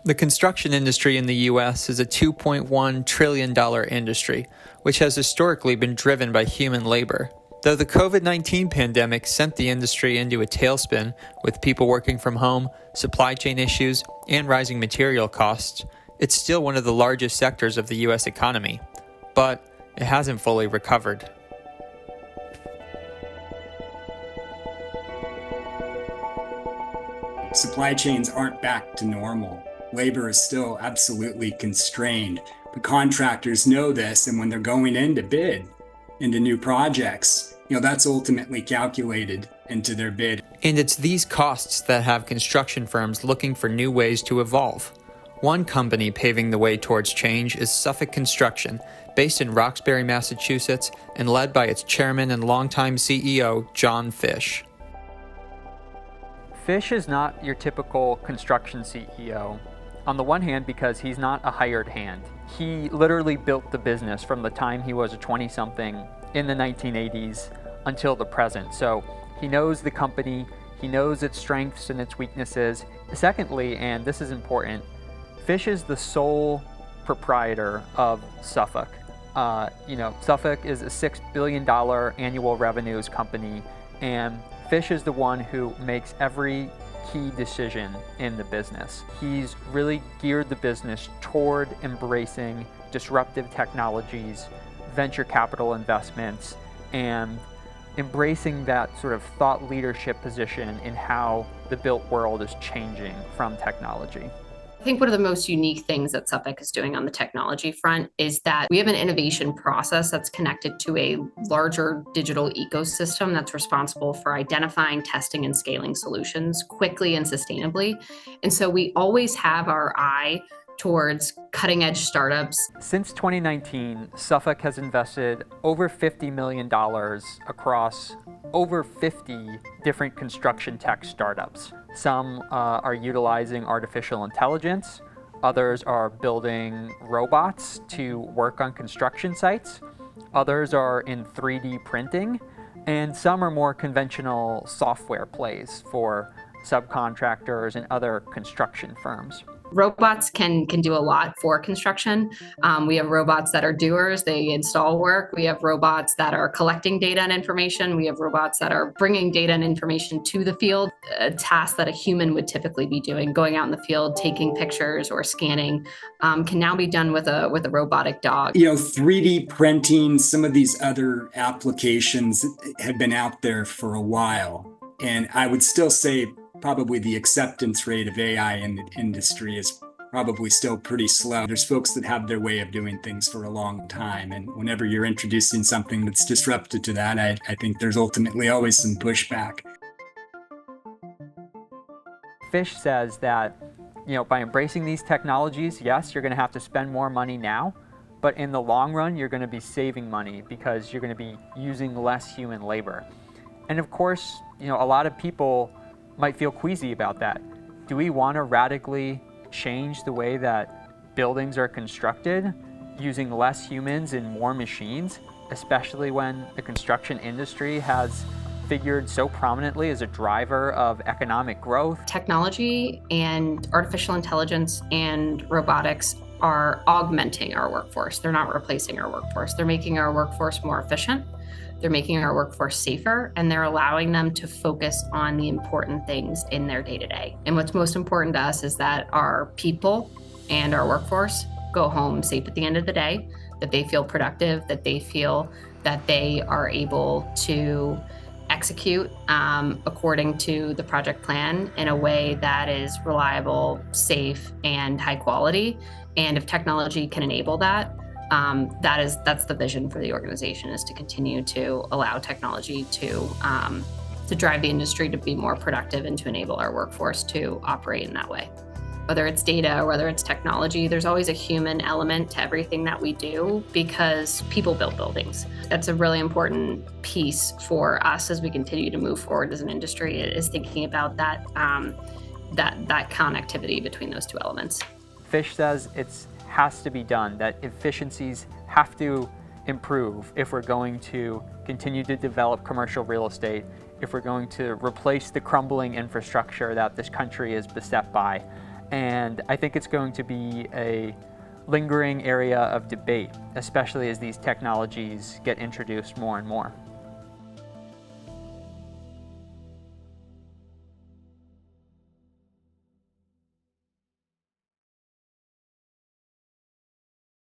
The construction industry in the U.S. is a $2.1 trillion industry, which has historically been driven by human labor. Though the COVID-19 pandemic sent the industry into a tailspin with people working from home, supply chain issues, and rising material costs, it's still one of the largest sectors of the U.S. economy. But it hasn't fully recovered. Supply chains aren't back to normal. Labor is still absolutely constrained, but contractors know this, and when they're going in to bid into new projects, that's ultimately calculated into their bid. And it's these costs that have construction firms looking for new ways to evolve. One company paving the way towards change is Suffolk Construction, based in Roxbury, Massachusetts, and led by its chairman and longtime CEO, John Fish. Fish is not your typical construction CEO. On the one hand, because he's not a hired hand. He literally built the business from the time he was a 20-something in the 1980s until the present. So he knows the company, he knows its strengths and its weaknesses. Secondly, and this is important, Fish is the sole proprietor of Suffolk. Suffolk is a $6 billion annual revenues company, and Fish is the one who makes every key decision in the business. He's really geared the business toward embracing disruptive technologies, venture capital investments, and embracing that sort of thought leadership position in how the built world is changing from technology. I think one of the most unique things that Suffolk is doing on the technology front is that we have an innovation process that's connected to a larger digital ecosystem that's responsible for identifying, testing, and scaling solutions quickly and sustainably. And so we always have our eye towards cutting-edge startups. Since 2019, Suffolk has invested over $50 million across over 50 different construction tech startups. Some are utilizing artificial intelligence, others are building robots to work on construction sites, others are in 3D printing, and some are more conventional software plays for subcontractors and other construction firms. Robots can do a lot for construction. We have robots that are doers, they install work. We have robots that are collecting data and information. We have robots that are bringing data and information to the field, a task that a human would typically be doing, going out in the field, taking pictures or scanning, can now be done with a robotic dog. 3D printing, some of these other applications have been out there for a while. And I would still say probably the acceptance rate of AI in the industry is probably still pretty slow. There's folks that have their way of doing things for a long time. And whenever you're introducing something that's disruptive to that, I think there's ultimately always some pushback. Fish says that, by embracing these technologies, yes, you're going to have to spend more money now, but in the long run, you're going to be saving money because you're going to be using less human labor. And of course, a lot of people might feel queasy about that. Do we want to radically change the way that buildings are constructed using less humans and more machines, especially when the construction industry has figured so prominently as a driver of economic growth? Technology and artificial intelligence and robotics are augmenting our workforce. They're not replacing our workforce. They're making our workforce more efficient. They're making our workforce safer, and they're allowing them to focus on the important things in their day-to-day. And what's most important to us is that our people and our workforce go home safe at the end of the day, that they feel productive, that they feel that they are able to execute according to the project plan in a way that is reliable, safe, and high quality. And if technology can enable that, that's the vision for the organization, is to continue to allow technology to drive the industry to be more productive and to enable our workforce to operate in that way. Whether it's data or whether it's technology, there's always a human element to everything that we do because people build buildings. That's a really important piece for us as we continue to move forward as an industry, is thinking about that connectivity between those two elements. Fish says it has to be done, that efficiencies have to improve if we're going to continue to develop commercial real estate, if we're going to replace the crumbling infrastructure that this country is beset by. And I think it's going to be a lingering area of debate, especially as these technologies get introduced more and more.